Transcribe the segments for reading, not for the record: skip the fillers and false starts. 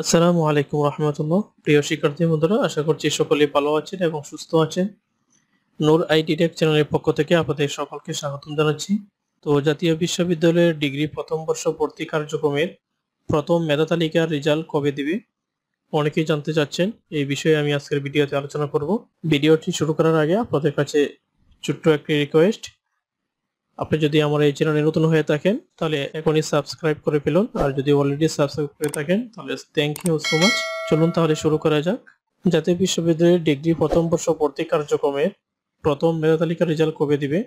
আসসালামু আলাইকুম রহমতুল্লাহ। প্রিয় শিক্ষার্থী বন্ধুরা, আশা করছি সকলেই ভালো আছেন এবং সুস্থ আছেন। নূর আইটি টেক চ্যানেলের পক্ষ থেকে আপনাদের সকলকে স্বাগতম জানাচ্ছি। তো জাতীয় বিশ্ববিদ্যালয়ের ডিগ্রি প্রথম বর্ষ ভর্তি কার্যক্রমের প্রথম মেধা তালিকার রেজাল্ট কবে দিবে অনেকেই জানতে চাচ্ছেন। এই বিষয়ে আমি আজকের ভিডিওতে আলোচনা করব। ভিডিওটি শুরু করার আগে আপনাদের কাছে ছোট্ট একটি রিকোয়েস্ট, আপনি যদি আমার এই চ্যানেলে নতুন হয়ে থাকেন তাহলে এখনই সাবস্ক্রাইব করে ফেলুন, আর যদি অলরেডি সাবস্ক্রাইব করে থাকেন তাহলে থ্যাংক ইউ সো মাচ। চলুন তাহলে শুরু করা যাক। জাতীয় বিশ্ববিদ্যালয়ের ডিগ্রি প্রথম বর্ষ ভর্তি কার্যক্রমের প্রথম মেধা তালিকার রেজাল্ট কবে দিবে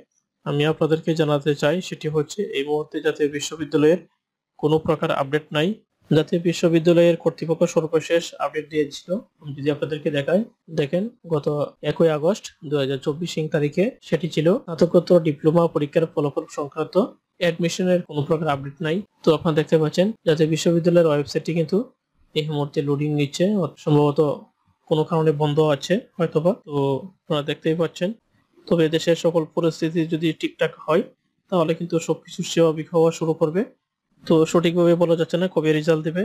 আমি আপনাদেরকে জানাতে চাই। সেটি হচ্ছে, এই মুহূর্তে জাতীয় বিশ্ববিদ্যালয়ের কোনো প্রকার আপডেট নাই। জাতীয় বিশ্ববিদ্যালয়ের কর্তৃপক্ষ সর্বশেষ আপডেট দিয়েছিল, আমি যদি আপনাদেরকে দেখাই, দেখেন গত 1 আগস্ট 2024 তারিখে সেটি ছিল স্নাতকোত্তর ডিপ্লোমা পরীক্ষার ফলাফল সংক্রান্ত অ্যাডমিশনের কোনো প্রকার আপডেট নাই। তো আপনারা দেখতে পাচ্ছেন জাতীয় বিশ্ববিদ্যালয়ের ওয়েবসাইটটি কিন্তু এই মুহূর্তে লোডিং নিচ্ছে, সম্ভবত কোনো কারণে বন্ধ আছে হয়তোবা। তো আপনারা দেখতেই পাচ্ছেন। তবে দেশের সকল পরিস্থিতি যদি ঠিকঠাক হয় তাহলে কিন্তু সবকিছু স্বাভাবিক হওয়া শুরু করবে। তো সঠিকভাবে বলা যাচ্ছে না কবে রেজাল্ট দেবে।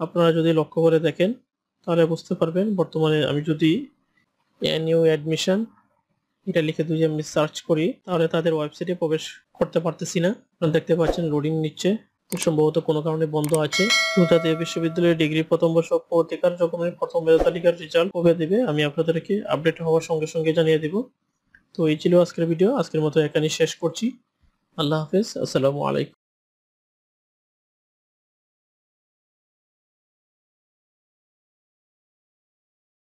আপনারা যদি লক্ষ্য করে দেখেন তাহলে বুঝতে পারবেন। বর্তমানে আমি যদি নিউ অ্যাডমিশন এটা লিখে যদি আমি সার্চ করি তাহলে তাদের ওয়েবসাইটে প্রবেশ করতে পারতেছি না। আপনারা দেখতে পাচ্ছেন লোডিং নিচ্ছে, তো সম্ভবত কোনো কারণে বন্ধ আছে। তো জাতীয় বিশ্ববিদ্যালয়ের ডিগ্রি প্রথম বর্ষ ভর্তি কার্যক্রমের প্রথম মেধা তালিকার রেজাল্ট কবে দেবে আমি আপনাদেরকে আপডেট হওয়ার সঙ্গে সঙ্গে জানিয়ে দিব। তো এই ছিল আজকের ভিডিও। আজকের মতো এখানেই শেষ করছি। আল্লাহ হাফেজ, আসসালামু আলাইকুম।